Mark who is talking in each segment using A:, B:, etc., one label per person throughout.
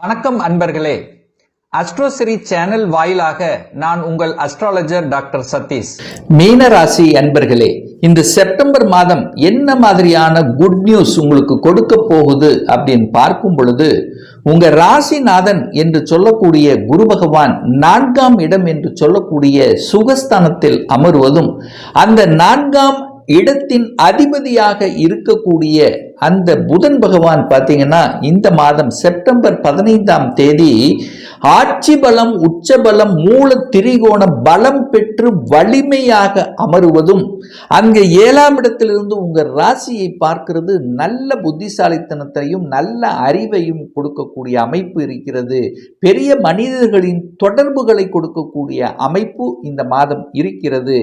A: வணக்கம் அன்பர்களே. அஸ்ட்ரோசிரி சேனல் வாயிலாக நான் உங்கள் அஸ்ட்ராலஜர் டாக்டர் சதீஷ். மீனராசி அன்பர்களே, இந்த செப்டம்பர் மாதம் என்ன மாதிரியான குட் நியூஸ் உங்களுக்கு கொடுக்க போகுது அப்படின்னு பார்க்கும் பொழுது, உங்க ராசிநாதன் என்று சொல்லக்கூடிய குரு பகவான் 4ஆம் இடம் என்று சொல்லக்கூடிய சுகஸ்தானத்தில் அமர்வதும், அந்த 4ஆம் இடத்தின் அதிபதியாக இருக்கக்கூடிய அந்த புதன் பகவான் பார்த்தீங்கன்னா இந்த மாதம் செப்டம்பர் 15ஆம் தேதி ஆட்சி பலம், உச்ச பலம், மூல திரிகோண பலம் பெற்று வலிமையாக அமருவதும், அங்கு 7ஆம் இடத்திலிருந்து உங்க ராசியை பார்க்கிறது நல்ல புத்திசாலித்தனத்தையும் நல்ல அறிவையும் கொடுக்கக்கூடிய அமைப்பு இருக்கிறது. பெரிய மனிதர்களின் தொடர்புகளை கொடுக்கக்கூடிய அமைப்பு இந்த மாதம் இருக்கிறது.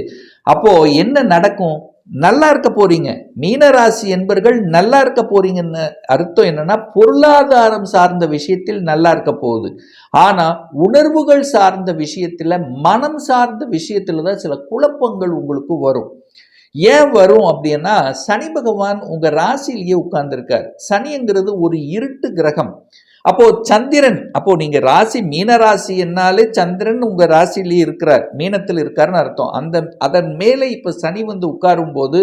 A: அப்போ என்ன நடக்கும்? நல்லா இருக்க போறீங்க. மீனராசி என்பர்கள் நல்லா இருக்க போறீங்கன்னு அர்த்தம் என்னன்னா, பொருளாதாரம் சார்ந்த விஷயத்தில் நல்லா இருக்க போகுது. ஆனா உணர்வுகள் சார்ந்த விஷயத்துல, மனம் சார்ந்த விஷயத்துல தான் சில குழப்பங்கள் உங்களுக்கு வரும். ஏன் வரும் அப்படின்னா, சனி பகவான் உங்க ராசியிலேயே உட்கார்ந்துருக்கார். சனிங்கிறது ஒரு இருட்டு கிரகம். அப்போ சந்திரன், அப்போ நீங்க ராசி மீனராசி என்னாலே சந்திரன் உங்க ராசியிலேயே இருக்கிறார், மீனத்தில் இருக்காருன்னு அர்த்தம். அதன் மேலே இப்ப சனி வந்து உட்காரும் போது,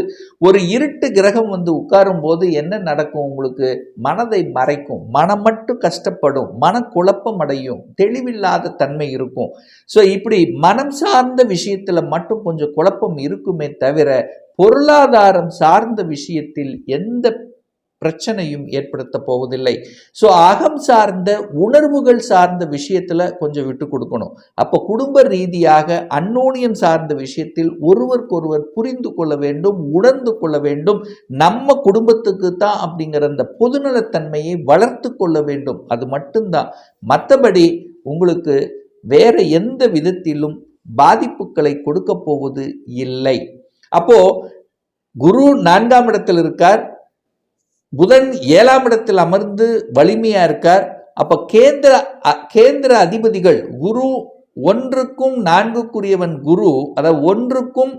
A: ஒரு இருட்டு கிரகம் வந்து உட்காரும் போது என்ன நடக்கும்? உங்களுக்கு மனதை மறைக்கும், மனம் மட்டும் கஷ்டப்படும், மனக்குழப்பம் அடையும், தெளிவில்லாத தன்மை இருக்கும். ஸோ இப்படி மனம் சார்ந்த விஷயத்துல மட்டும் கொஞ்சம் குழப்பம் இருக்குமே தவிர, பொருளாதாரம் சார்ந்த விஷயத்தில் எந்த பிரச்சனையும் ஏற்படுத்த போவதில்லை. ஸோ அகம் சார்ந்த உணர்வுகள் சார்ந்த விஷயத்துல கொஞ்சம் விட்டு கொடுக்கணும். அப்போ குடும்ப ரீதியாக அந்யோன்யம் சார்ந்த விஷயத்தில் ஒருவருக்கொருவர் புரிந்து கொள்ள வேண்டும், உணர்ந்து கொள்ள வேண்டும். நம்ம குடும்பத்துக்கு தான் அப்படிங்கிற அந்த பொதுநலத்தன்மையை வளர்த்து கொள்ள வேண்டும். அது மட்டும்தான். மற்றபடி உங்களுக்கு வேற எந்த விதத்திலும் பாதிப்புகளை கொடுக்க போவது இல்லை. அப்போ குரு 4ஆம் இடத்தில் இருக்கார், புதன் 7ஆம் இடத்தில் அமர்ந்து வலிமையா இருக்கார். அப்ப கேந்திர அதிபதிகள் குரு 1க்கும் 4க்குரியவன் குரு, அதாவது 1க்கும்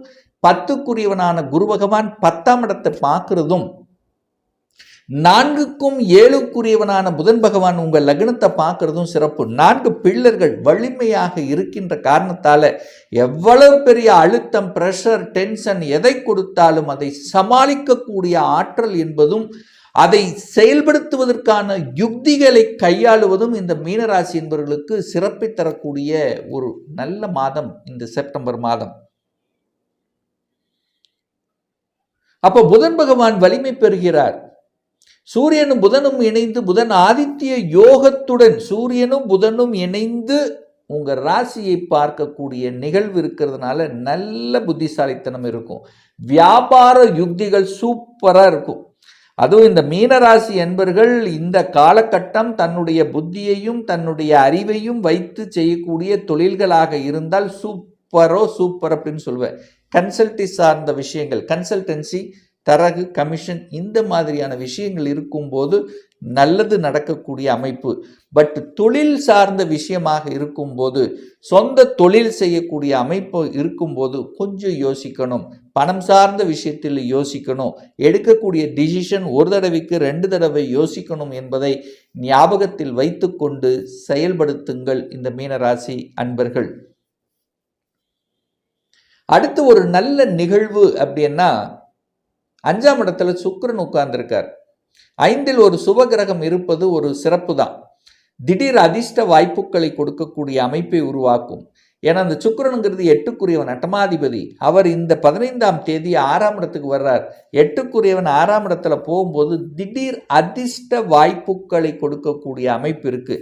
A: 10க்குரியவனான குரு பகவான் 10ஆம் இடத்தை பார்க்கிறதும், 4க்கும் 7க்குரியவனான புதன் பகவான் உங்க லக்னத்தை பார்க்கிறதும் சிறப்பு. 4 பில்லர்கள் வலிமையாக இருக்கின்ற காரணத்தால எவ்வளவு பெரிய அழுத்தம், பிரஷர், டென்ஷன் எதை கொடுத்தாலும் அதை சமாளிக்கக்கூடிய ஆற்றல் என்பதும், அதை செயல்படுத்துவதற்கான யுக்திகளை கையாளுவதும் இந்த மீனராசி என்பவர்களுக்கு சிறப்பை தரக்கூடிய ஒரு நல்ல மாதம் இந்த செப்டம்பர் மாதம். அப்போ புதன் பகவான் வலிமை பெறுகிறார். சூரியனும் புதனும் இணைந்து, புதன் ஆதித்ய யோகத்துடன் சூரியனும் புதனும் இணைந்து உங்க ராசியை பார்க்கக்கூடிய நிகழ்வு இருக்கிறதுனால நல்ல புத்திசாலித்தனம் இருக்கும். வியாபார யுக்திகள் சூப்பரா இருக்கும். அதுவும் இந்த மீனராசி என்பர்கள் இந்த காலகட்டம் தன்னுடைய புத்தியையும் தன்னுடைய அறிவையும் வைத்து செய்யக்கூடிய தொழில்களாக இருந்தால் சூப்பர் அப்படின்னு சொல்லுவேன். கன்சல்டி சார்ந்த விஷயங்கள், கன்சல்டன்சி, தரகு, கமிஷன், இந்த மாதிரியான விஷயங்கள் இருக்கும்போது நல்லது நடக்கக்கூடிய அமைப்பு. பட் தொழில் சார்ந்த விஷயமாக இருக்கும்போது, சொந்த தொழில் செய்யக்கூடிய அமைப்பு இருக்கும்போது கொஞ்சம் யோசிக்கணும். பணம் சார்ந்த விஷயத்தில் யோசிக்கணும். எடுக்கக்கூடிய டிசிஷன் ஒரு தடவைக்கு 2 தடவை யோசிக்கணும் என்பதை ஞாபகத்தில் வைத்துக்கொண்டு செயல்படுத்துங்கள் இந்த மீனராசி அன்பர்கள். அடுத்து ஒரு நல்ல நிகழ்வு அப்படின்னா, 5ஆம் இடத்துல சுக்கிரன் உட்கார்ந்திருக்கார். 5இல் ஒரு சுபகிரகம் இருப்பது ஒரு சிறப்பு தான். திடீர் அதிர்ஷ்ட வாய்ப்புகளை கொடுக்கக்கூடிய அமைப்பை உருவாக்கும். ஏன்னா அந்த சுக்கிரனுங்கிறது 8க்குரியவன், அட்டமாதிபதி. அவர் இந்த 15ஆம் தேதி 6ஆம் இடத்துக்கு வர்றார். 8க்குரியவன் 6ஆம் இடத்துல போகும்போது திடீர் அதிர்ஷ்ட வாய்ப்புகளை கொடுக்கக்கூடிய அமைப்பு இருக்கு.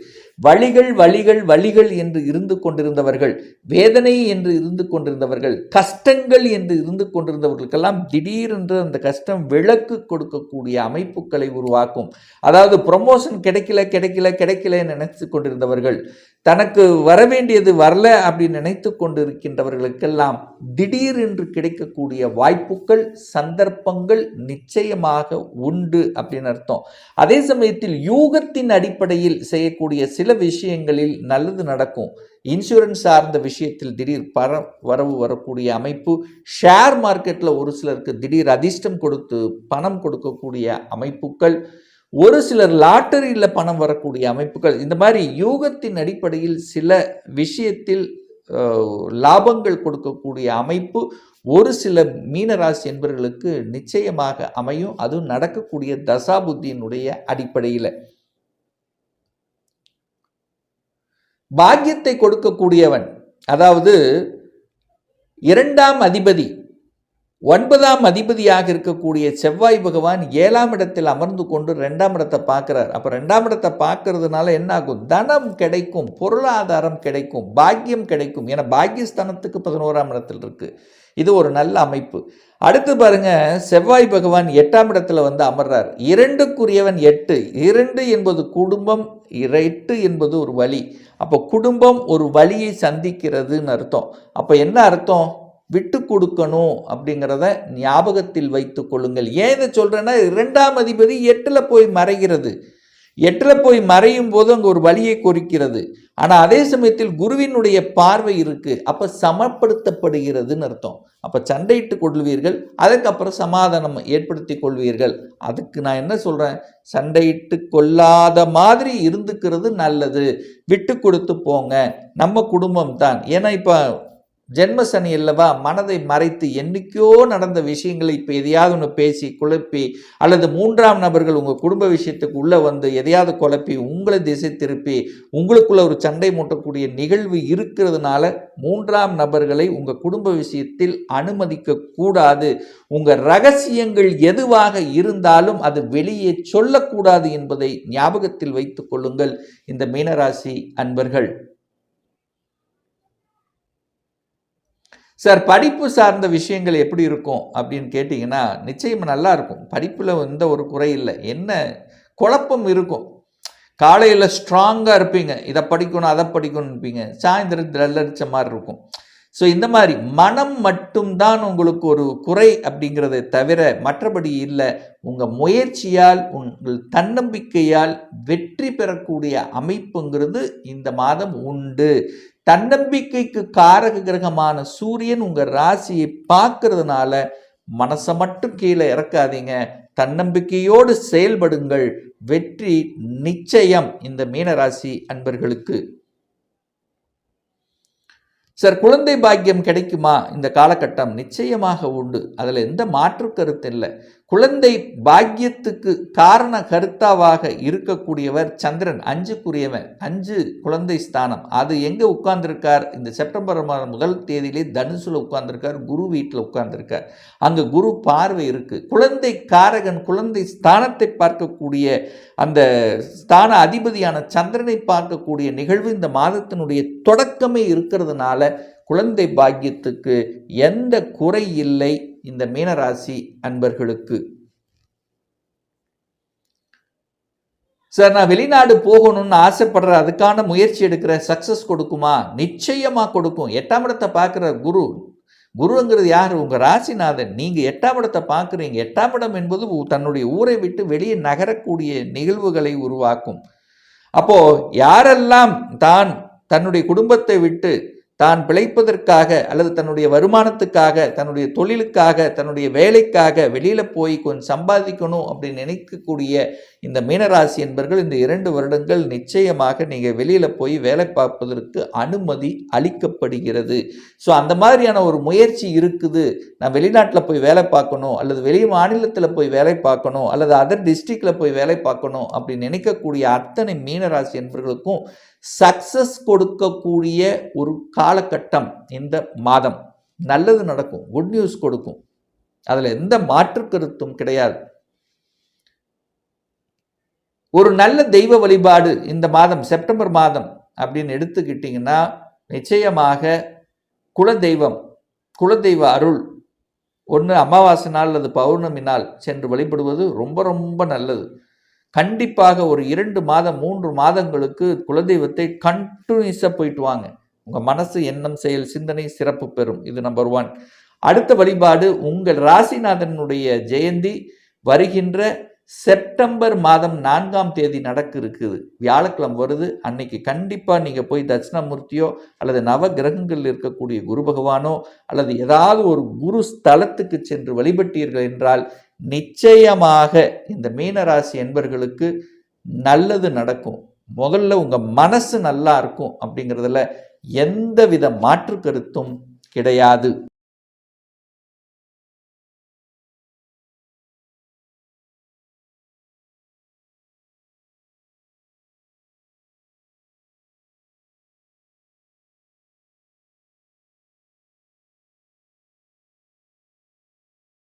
A: வழிகள் என்று இருந்து கொண்டிருந்தவர்கள், வேதனை என்று இருந்து கொண்டிருந்தவர்கள், கஷ்டங்கள் என்று இருந்து கொண்டிருந்தவர்களுக்கெல்லாம் திடீரென்று அந்த கஷ்டம் விலக்கு கொடுக்கக்கூடிய அமைப்புகளை உருவாக்கும். அதாவது ப்ரொமோஷன் கிடைக்கல நினைத்து கொண்டிருந்தவர்கள், தனக்கு வரவேண்டியது வரல அப்படின்னு நினைத்து கொண்டிருக்கின்றவர்களுக்கெல்லாம் திடீரென்று கிடைக்கக்கூடிய வாய்ப்புகள், சந்தர்ப்பங்கள் நிச்சயமாக உண்டு அப்படின்னு அர்த்தம். அதே சமயத்தில் யூகத்தின் அடிப்படையில் செய்யக்கூடிய சில விஷயங்களில் நல்லது நடக்கும். இன்சூரன்ஸ் சார்ந்த விஷயத்தில் திடீர் வரவு வரக்கூடிய அமைப்பு. ஷேர் மார்க்கெட்டில் ஒரு சிலருக்கு திடீர் அதிர்ஷ்டம் கொடுத்து பணம் கொடுக்கக்கூடிய அமைப்புகள். ஒரு சிலர் லாட்டரியில் பணம் வரக்கூடிய அமைப்புகள், இந்த மாதிரி யூகத்தின் அடிப்படையில் சில விஷயத்தில் லாபங்கள் கொடுக்கக்கூடிய அமைப்பு ஒரு சில மீனராசி என்பவர்களுக்கு நிச்சயமாக அமையும். அதுவும் நடக்கக்கூடிய தசாபுத்தியினுடைய அடிப்படையில். பாக்கியத்தை கொடுக்கக்கூடியவன், அதாவது 2ஆம் அதிபதி 9ஆம் அதிபதியாக இருக்கக்கூடிய செவ்வாய் பகவான் 7ஆம் இடத்தில் அமர்ந்து கொண்டு 2ஆம் இடத்தை பார்க்கிறார். அப்போ 2ஆம் இடத்தை பார்க்கறதுனால என்ன ஆகும்? தனம் கிடைக்கும், பொருளாதாரம் கிடைக்கும், பாக்கியம் கிடைக்கும். ஏன்னா பாக்கியஸ்தானத்துக்கு 11ஆம் இடத்தில் இருக்கு. இது ஒரு நல்ல அமைப்பு. அடுத்து பாருங்க, செவ்வாய் பகவான் 8ஆம் இடத்துல வந்து அமர்றார். 2க்குரியவன் 8. 2 என்பது குடும்பம், 8 என்பது ஒரு வழி. அப்போ குடும்பம் ஒரு வழியை சந்திக்கிறதுன்னு அர்த்தம். அப்போ என்ன அர்த்தம்? விட்டு கொடுக்கணும் அப்படிங்கிறத ஞாபகத்தில் வைத்துக் கொள்ளுங்கள். ஏன் இதை சொல்றேன்னா, 2ஆம் அதிபதி 8ல் போய் மறைகிறது. 8ல் போய் மறையும் போது அங்கே ஒரு வழியை குறிக்கிறது. ஆனால் அதே சமயத்தில் குருவினுடைய பார்வை இருக்கு. அப்போ சமப்படுத்தப்படுகிறதுன்னு அர்த்தம். அப்போ சண்டையிட்டு கொள்வீர்கள், அதுக்கப்புறம் சமாதானம் ஏற்படுத்தி கொள்வீர்கள். அதுக்கு நான் என்ன சொல்றேன்? சண்டையிட்டு கொள்ளாத மாதிரி இருந்துக்கிறது நல்லது. விட்டு கொடுத்து போங்க, நம்ம குடும்பம் தான். ஏன்னா இப்போ ஜென்ம சனி அல்லவா, மனதை மறைத்து என்னைக்கோ நடந்த விஷயங்களை இப்போ எதையாவது ஒன்று பேசி குழப்பி, அல்லது 3ஆம் நபர்கள் உங்கள் குடும்ப விஷயத்துக்கு உள்ளே வந்து எதையாவது குழப்பி உங்களை திசை திருப்பி உங்களுக்குள்ள ஒரு சண்டை மூட்டக்கூடிய நிகழ்வு இருக்கிறதுனால 3ஆம் நபர்களை உங்கள் குடும்ப விஷயத்தில் அனுமதிக்க கூடாது. உங்கள் ரகசியங்கள் எதுவாக இருந்தாலும் அது வெளியே சொல்லக்கூடாது என்பதை ஞாபகத்தில் வைத்துக் கொள்ளுங்கள் இந்த மீனராசி அன்பர்கள். சார், படிப்பு சார்ந்த விஷயங்கள் எப்படி இருக்கும் அப்படின்னு கேட்டிங்கன்னா, நிச்சயமாக நல்லா இருக்கும். படிப்பில் எந்த ஒரு குறை இல்லை. என்ன குழப்பம் இருக்கும்? காலையில் ஸ்ட்ராங்காக இருப்பீங்க, இதை படிக்கணும் அதை படிக்கணும் இருப்பீங்க, சாயந்தரத்தில் அடித்த மாதிரி இருக்கும். ஸோ இந்த மாதிரி மனம் மட்டும்தான் உங்களுக்கு ஒரு குறை அப்படிங்கிறத தவிர மற்றபடி இல்லை. உங்கள் முயற்சியால், உங்கள் தன்னம்பிக்கையால் வெற்றி பெறக்கூடிய அமைப்புங்கிறது இந்த மாதம் உண்டு. தன்னம்பிக்கைக்கு காரக கிரகமான சூரியன் உங்கள் ராசியை பார்க்கறதுனால மனசை மட்டும் கீழே இறக்காதீங்க, தன்னம்பிக்கையோடு செயல்படுங்கள். வெற்றி நிச்சயம் இந்த மீனராசி அன்பர்களுக்கு. சார், குழந்தை பாக்கியம் கிடைக்குமா இந்த காலகட்டம்? நிச்சயமாக உண்டு, அதில் எந்த மாற்று கருத்து இல்லை. குழந்தை பாக்கியத்துக்கு காரண கருத்தாவாக இருக்கக்கூடியவர் சந்திரன், 5க்குரியவன். 5 குழந்தை ஸ்தானம். அது எங்கே உட்கார்ந்துருக்கார்? இந்த செப்டம்பர் மாதம் 1 தேதியிலே தனுசுல உட்கார்ந்துருக்கார், குரு வீட்டில் உட்கார்ந்துருக்கார். அங்கே குரு பார்வை இருக்கு. குழந்தை காரகன் குழந்தை ஸ்தானத்தை பார்க்கக்கூடிய அந்த ஸ்தான அதிபதியான சந்திரனை பார்க்கக்கூடிய நிகழ்வு இந்த மாதத்தினுடைய தொடக்கமே இருக்கிறதுனால குழந்தை பாக்கியத்துக்கு எந்த குறை இல்லை இந்த மீனராசி அன்பர்களுக்கு. சார், நான் வெளிநாடு போகணும்னு ஆசைப்படுற, அதுக்கான முயற்சி எடுக்கிற, சக்சஸ் கொடுக்குமா? நிச்சயமா கொடுக்கும். 8ஆம் இடத்தை பார்க்குற குரு, குருங்கிறது யார்? உங்கள் ராசிநாதன். நீங்கள் 8ஆம் இடத்தை பார்க்குறீங்க. 8ஆம் இடம் என்பது தன்னுடைய ஊரை விட்டு வெளியே நகரக்கூடிய நிகழ்வுகளை உருவாக்கும். அப்போ யாரெல்லாம் தன்னுடைய குடும்பத்தை விட்டு தான் பிழைப்பதற்காக அல்லது தன்னுடைய வருமானத்துக்காக, தன்னுடைய தொழிலுக்காக, தன்னுடைய வேலைக்காக வெளியில் போய் கொஞ்சம் சம்பாதிக்கணும் அப்படின்னு நினைக்கக்கூடிய இந்த மீனராசி என்பர்கள் இந்த 2 வருடங்கள் நிச்சயமாக நீங்கள் வெளியில் போய் வேலை பார்ப்பதற்கு அனுமதி அளிக்கப்படுகிறது. ஸோ அந்த மாதிரியான ஒரு முயற்சி இருக்குது. நான் வெளிநாட்டில் போய் வேலை பார்க்கணும், அல்லது வெளி மாநிலத்தில் போய் வேலை பார்க்கணும், அல்லது அதர் டிஸ்ட்ரிக்டில் போய் வேலை பார்க்கணும் அப்படின்னு நினைக்கக்கூடிய அத்தனை மீனராசி என்பவர்களுக்கும் சக்சஸ் கொடுக்கக்கூடிய ஒரு காலகட்டம் இந்த மாதம். நல்லது நடக்கும், குட் நியூஸ் கொடுக்கும், அதில் எந்த மாற்று கருத்தும் கிடையாது. ஒரு நல்ல தெய்வ வழிபாடு இந்த மாதம், செப்டம்பர் மாதம் அப்படின்னு எடுத்துக்கிட்டிங்கன்னா, நிச்சயமாக குலதெய்வ அருள் ஒன்று அமாவாசை நாள் அல்லது பௌர்ணமி நாள் சென்று வழிபடுவது ரொம்ப ரொம்ப நல்லது. கண்டிப்பாக ஒரு 2 மாதம் 3 மாதங்களுக்கு குலதெய்வத்தை கண்டினியூஸாக போயிட்டு வாங்க. உங்கள் மனசு, எண்ணம், செயல், சிந்தனை சிறப்பு பெறும். இது நம்பர் 1. அடுத்த வழிபாடு, உங்கள் ராசிநாதனுடைய ஜெயந்தி வருகின்ற செப்டம்பர் மாதம் 4ஆம் தேதி நடக்க இருக்குது. வியாழக்கிழமை வருது. அன்னைக்கு கண்டிப்பாக நீங்கள் போய் தட்சிணாமூர்த்தியோ அல்லது நவ கிரகங்களில் இருக்கக்கூடிய குரு பகவானோ அல்லது ஏதாவது ஒரு குரு ஸ்தலத்துக்கு சென்று வழிபட்டீர்கள் என்றால் நிச்சயமாக இந்த மீனராசி என்பர்களுக்கு நல்லது நடக்கும். முதல்ல உங்க மனசு நல்லா இருக்கும் அப்படிங்கிறதுல எந்தவித மாற்று கருத்தும் கிடையாது.